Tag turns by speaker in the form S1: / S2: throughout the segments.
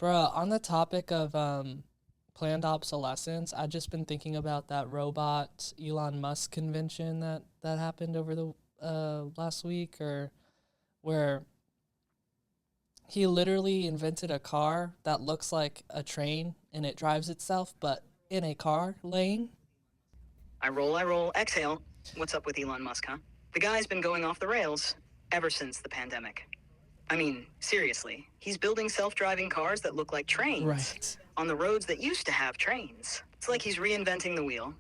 S1: Bruh, on the topic of planned obsolescence, I've just been thinking about that robot Elon Musk convention that happened over the last week, or where he literally invented a car that looks like a train and it drives itself, but in a car lane.
S2: I roll, exhale. What's up with Elon Musk, huh? The guy's been going off the rails ever since the pandemic. I mean, seriously, he's building self-driving cars that look like trains
S1: Right.
S2: on the roads that used to have trains. It's like he's reinventing the wheel,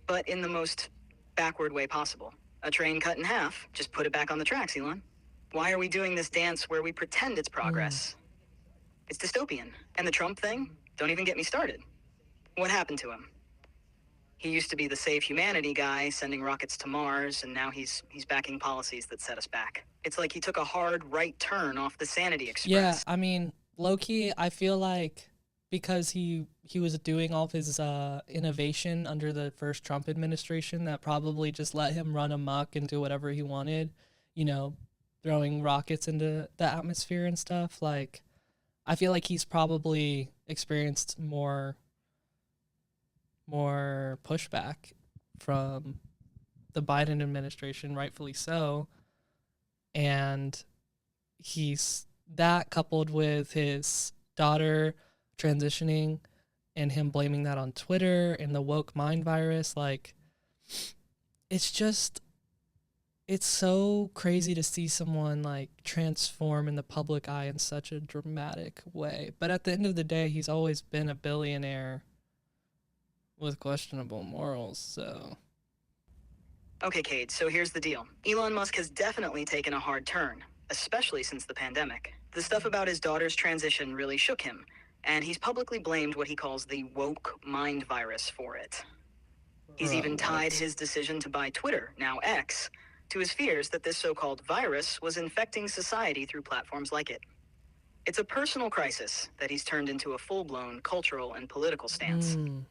S2: but in the most backward way possible. A train cut in half, just put it back on the tracks, Elon. Why are we doing this dance where we pretend it's
S1: Mm.
S2: progress? It's dystopian. And the Trump thing? Don't even get me started. What happened to him? He used to be the save humanity guy, sending rockets to Mars, and now he's backing policies that set us back. It's like he took a hard right turn off the Sanity
S1: Yeah,
S2: Express.
S1: I mean, low key, I feel like because he was doing all of his innovation under the first Trump administration, that probably just let him run amok and do whatever he wanted, you know, throwing rockets into the atmosphere and stuff. Like, I feel like he's probably experienced more pushback from the Biden administration, rightfully so, and he's that coupled with his daughter transitioning and him blaming that on Twitter and the woke mind virus. Like, it's just, it's so crazy to see someone like transform in the public eye in such a dramatic way. But at the end of the day, he's always been a billionaire with questionable morals. So,
S2: Okay, Cade, so here's the deal. Elon Musk has definitely taken a hard turn, especially since the pandemic. The stuff about his daughter's transition really shook him, and he's publicly blamed what he calls the woke mind virus for it. He's even tied
S1: what?
S2: his decision to buy Twitter, now X, to his fears that this so-called virus was infecting society through platforms like it. It's a personal crisis that he's turned into a full-blown cultural and political stance.
S1: Mm.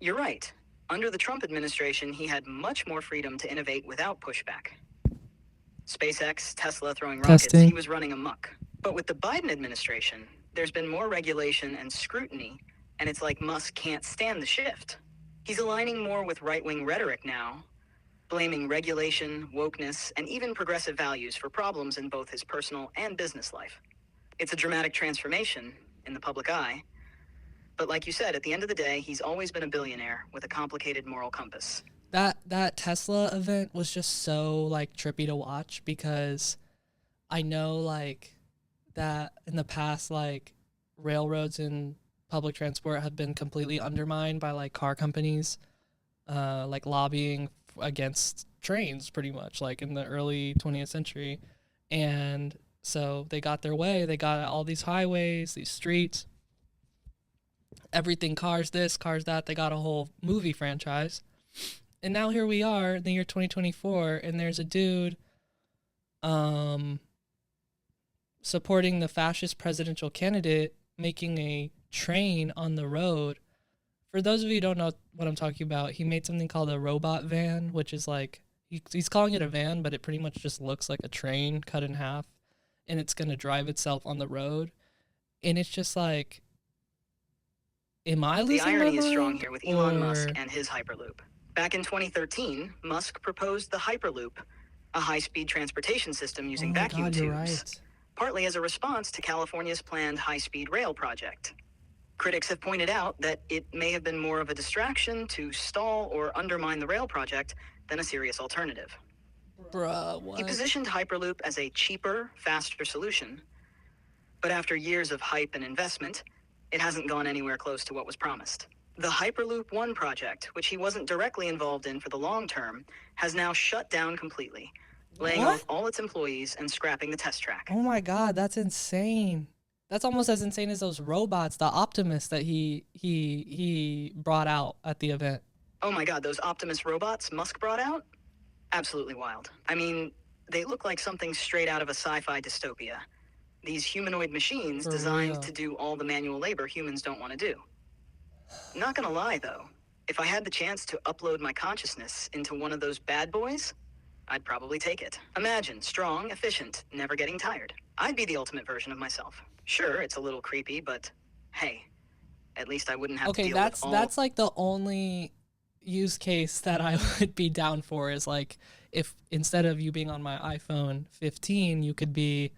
S2: You're right. Under the Trump administration, he had much more freedom to innovate without pushback. SpaceX, Tesla throwing rockets, he
S1: Testing.
S2: was running amok. But with the Biden administration, there's been more regulation and scrutiny, and it's like Musk can't stand the shift. He's aligning more with right-wing rhetoric now, blaming regulation, wokeness, and even progressive values for problems in both his personal and business life. It's a dramatic transformation in the public eye, but like you said, at the end of the day, he's always been a billionaire with a complicated moral compass.
S1: That Tesla event was just so like trippy to watch, because I know like that in the past, like railroads and public transport have been completely undermined by like car companies, like lobbying against trains pretty much like in the early 20th century. And so they got their way. They got all these highways, these streets, everything, cars this, cars that. They got a whole movie franchise. And now here we are in the year 2024, and there's a dude um supporting the fascist presidential candidate making a train on the road. For those of you who don't know what I'm talking about, he made something called a robot van, which is like he's calling it a van, but it pretty much just looks like a train cut in half, and it's gonna drive itself on the road. And it's just like, am I
S2: The
S1: losing my
S2: irony is strong
S1: mind
S2: here with Elon Musk
S1: or
S2: and his Hyperloop. Back in 2013, Musk proposed the Hyperloop, a high-speed transportation system
S1: oh
S2: using
S1: my
S2: vacuum
S1: god, you're
S2: tubes,
S1: right.
S2: partly as a response to California's planned high-speed rail project. Critics have pointed out that it may have been more of a distraction to stall or undermine the rail project than a serious alternative.
S1: Bruh,
S2: He
S1: what?
S2: positioned Hyperloop as a cheaper, faster solution, but after years of hype and investment, it hasn't gone anywhere close to what was promised. The Hyperloop One project, which he wasn't directly involved in for the long term, has now shut down completely, laying
S1: What?
S2: off all its employees and scrapping the test track.
S1: Oh my god, that's insane. That's almost as insane as those robots, the Optimus that he brought out at the event.
S2: Oh my god, those Optimus robots Musk brought out? Absolutely wild. I mean, they look like something straight out of a sci-fi dystopia. These humanoid machines
S1: For
S2: designed to
S1: real.
S2: do all the manual labor humans don't want to do. Not gonna lie though, if I had the chance to upload my consciousness into one of those bad boys, I'd probably take it. Imagine, strong, efficient, never getting tired. I'd be the ultimate version of myself. Sure, it's a little creepy, but hey, at least I wouldn't have to
S1: Okay,
S2: deal with all.
S1: that's like the only use case that I would be down for is like if instead of you being on my iPhone 15, you could be,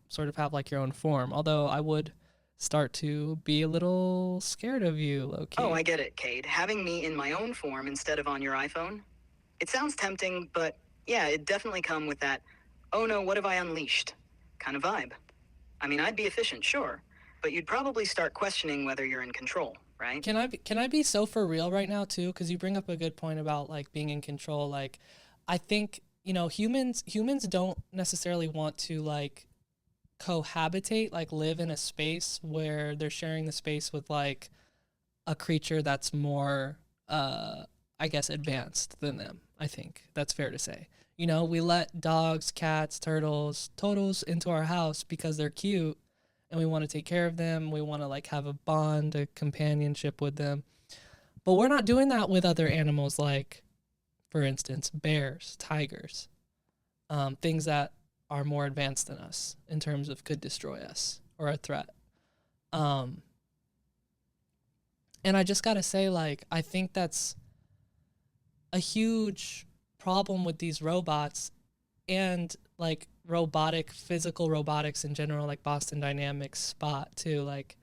S1: sort of have like your own form. Although I would start to be a little scared of you, low-key.
S2: Oh, I get it, Cade. Having me in my own form instead of on your iPhone? It sounds tempting, but yeah, it'd definitely come with that, oh no, what have I unleashed kind of vibe. I mean, I'd be efficient, sure, but you'd probably start questioning whether you're in control, right?
S1: Can I be so for real right now too? Because you bring up a good point about like being in control. Like, I think humans don't necessarily want to like cohabitate, like live in a space where they're sharing the space with like a creature that's more, I guess, advanced than them. I think that's fair to say. We let dogs, cats, turtles, totals into our house because they're cute and we want to take care of them. We want to like have a bond, a companionship with them. But we're not doing that with other animals like, for instance, bears, tigers, things that are more advanced than us in terms of could destroy us or a threat. And I just got to say, like, I think that's a huge problem with these robots and like physical robotics in general, like Boston Dynamics Spot too. Like,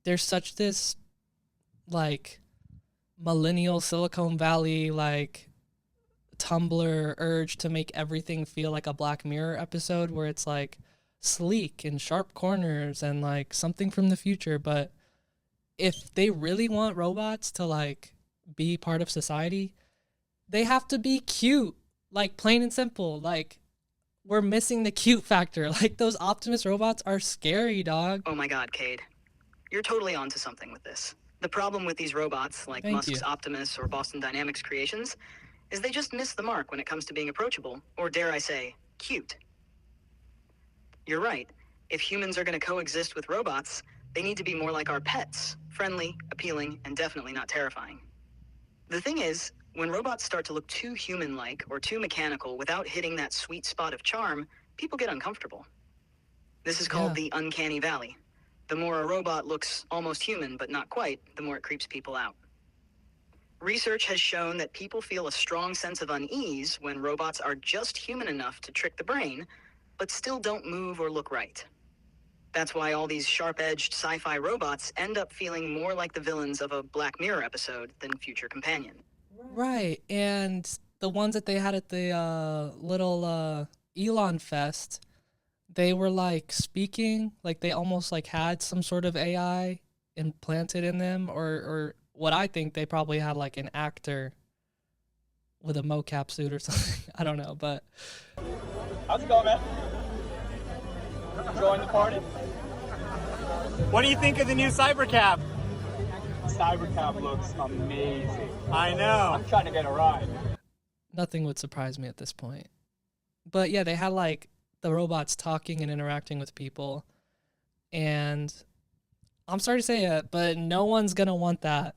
S1: there's such this like millennial Silicon Valley, like Tumblr urge to make everything feel like a Black Mirror episode where it's like sleek and sharp corners and like something from the future. But if they really want robots to like be part of society, they have to be cute, like plain and simple. Like, we're missing the cute factor. Like, those Optimus robots are scary, dog.
S2: Oh my god, Cade. You're totally onto something with this. The problem with these robots, like
S1: Thank
S2: Musk's
S1: you.
S2: Optimus or Boston Dynamics creations, is they just miss the mark when it comes to being approachable, or dare I say, cute. You're right. If humans are going to coexist with robots, they need to be more like our pets, friendly, appealing, and definitely not terrifying. The thing is, when robots start to look too human-like or too mechanical without hitting that sweet spot of charm, people get uncomfortable. This is called the Uncanny Valley. The more a robot looks almost human, but not quite, the more it creeps people out. Research has shown that people feel a strong sense of unease when robots are just human enough to trick the brain, but still don't move or look right. That's why all these sharp-edged sci-fi robots end up feeling more like the villains of a Black Mirror episode than future companion.
S1: Right. And the ones that they had at the little Elon Fest, they were like speaking, like they almost like had some sort of AI implanted in them, or what I think they probably had like an actor with a mocap suit or something. I don't know, but
S3: how's it going, man? Enjoying the party? What do you think of the new Cybercab? Cybercab looks amazing. I know. I'm trying to get a ride.
S1: nothing would surprise me at this point. But yeah, they had like the robots talking and interacting with people. And I'm sorry to say it, but no one's going to want that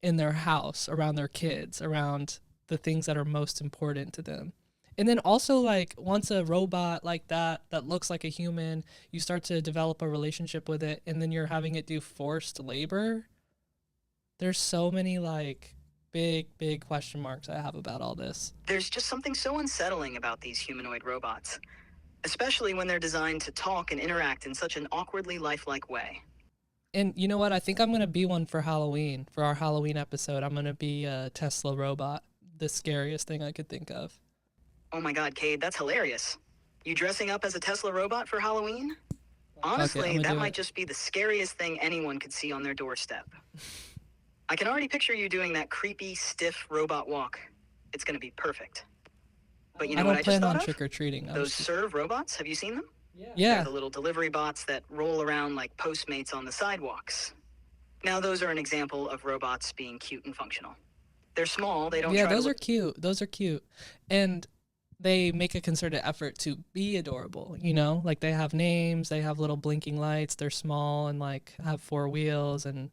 S1: in their house, around their kids, around the things that are most important to them. And then also, like, once a robot like that looks like a human, you start to develop a relationship with it, and then you're having it do forced labor. There's so many, like, big question marks I have about all this.
S2: There's just something so unsettling about these humanoid robots, especially when they're designed to talk and interact in such an awkwardly lifelike way.
S1: And you know what? I think I'm going to be one for Halloween. For our Halloween episode, I'm going to be a Tesla robot. The scariest thing I could think of.
S2: Oh my god, Cade, that's hilarious. You dressing up as a Tesla robot for Halloween? Honestly, that might just be the scariest thing anyone could see on their doorstep. I can already picture you doing that creepy, stiff robot walk. It's going to be perfect. But you know what I just thought of?
S1: I don't plan on trick-or-treating.
S2: Those Serve robots, have you seen them?
S1: Yeah.
S2: They're the little delivery bots that roll around like Postmates on the sidewalks. Now, those are an example of robots being cute and functional. They're small, they don't try to
S1: those are cute. Those are cute. And they make a concerted effort to be adorable, you know? Like, they have names, they have little blinking lights, they're small and, like, have 4 wheels, and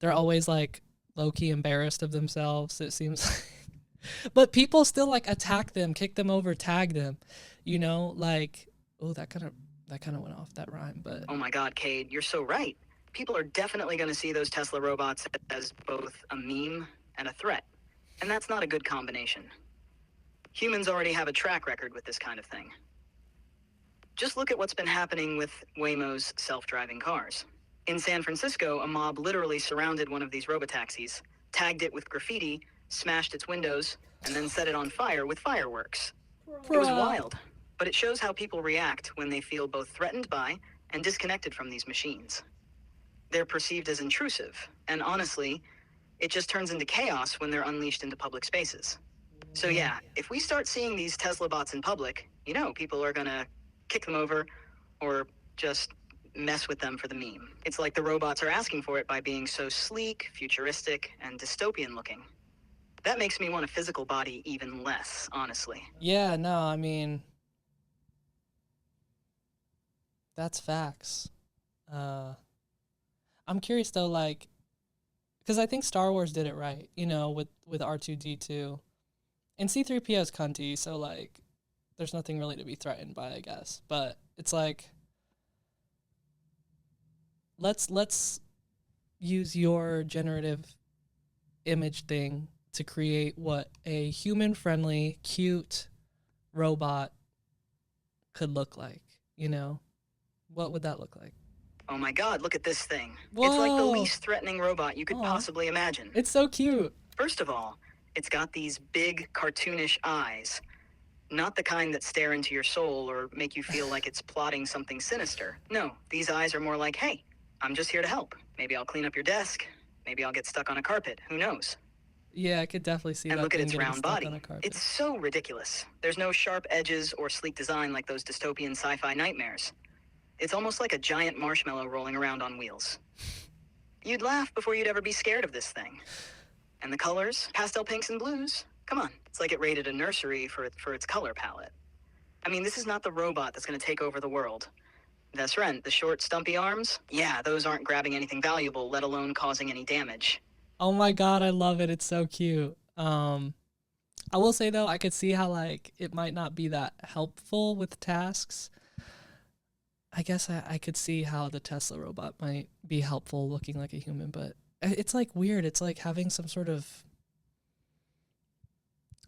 S1: they're always, like, low-key embarrassed of themselves, it seems like. But people still, like, attack them, kick them over, tag them, you know? Like, oh, that kind That kind of went off that rhyme, but...
S2: Oh my God, Cade, you're so right. People are definitely going to see those Tesla robots as both a meme and a threat. And that's not a good combination. Humans already have a track record with this kind of thing. Just look at what's been happening with Waymo's self-driving cars. In San Francisco, a mob literally surrounded one of these robotaxis, tagged it with graffiti, smashed its windows, and then set it on fire with fireworks. It was wild, but it shows how people react when they feel both threatened by and disconnected from these machines. They're perceived as intrusive, and honestly, it just turns into chaos when they're unleashed into public spaces. So yeah, if we start seeing these Tesla bots in public, people are gonna kick them over or just mess with them for the meme. It's like the robots are asking for it by being so sleek, futuristic, and dystopian looking. That makes me want a physical body even less, honestly.
S1: Yeah, no, I mean, that's facts. I'm curious though, like, because I think Star Wars did it right, with R2-D2. And C-3PO is cunty, so, like, there's nothing really to be threatened by, I guess. But it's like, let's use your generative image thing to create what a human-friendly, cute robot could look like, What would that look like?
S2: Oh my God, look at this thing.
S1: Whoa.
S2: It's like the least threatening robot you could possibly imagine.
S1: It's so cute.
S2: First of all, it's got these big, cartoonish eyes. Not the kind that stare into your soul or make you feel like it's plotting something sinister. No, these eyes are more like, hey, I'm just here to help. Maybe I'll clean up your desk. Maybe I'll get stuck on a carpet. Who knows?
S1: Yeah, I could definitely see that.
S2: And look at its
S1: thing getting
S2: round
S1: stuck
S2: body.
S1: on a carpet.
S2: It's so ridiculous. There's no sharp edges or sleek design like those dystopian sci-fi nightmares. It's almost like a giant marshmallow rolling around on wheels. You'd laugh before you'd ever be scared of this thing. And the colors, pastel pinks and blues. Come on, it's like it raided a nursery for its color palette. I mean, this is not the robot that's going to take over the world. That's right, the short, stumpy arms, yeah, those aren't grabbing anything valuable, let alone causing any damage.
S1: Oh my God, I love it. It's so cute. I will say though, I could see how like it might not be that helpful with tasks. I guess I could see how the Tesla robot might be helpful looking like a human, but it's like weird. It's like having some sort of,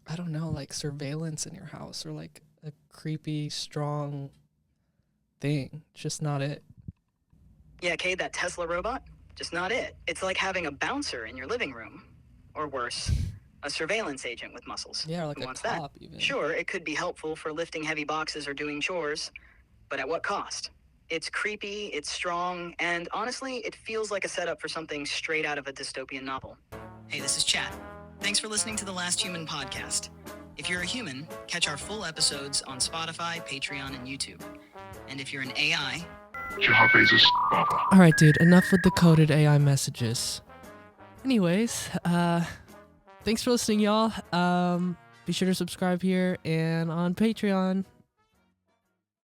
S1: I don't know, like surveillance in your house or like a creepy, strong thing. It's just not it.
S2: Yeah, Cade, that Tesla robot, just not it. It's like having a bouncer in your living room. Or worse, a surveillance agent with muscles.
S1: Yeah, or like
S2: Who
S1: a
S2: wants
S1: cop
S2: that?
S1: even.
S2: Sure, it could be helpful for lifting heavy boxes or doing chores, but at what cost? It's creepy, it's strong, and honestly, it feels like a setup for something straight out of a dystopian novel. Hey, this is Chat. Thanks for listening to The Last Human podcast. If you're a human, catch our full episodes on Spotify, Patreon, and YouTube. And if you're an AI...
S1: All right, dude, enough with the coded AI messages. Anyways, thanks for listening, y'all. Be sure to subscribe here and on Patreon.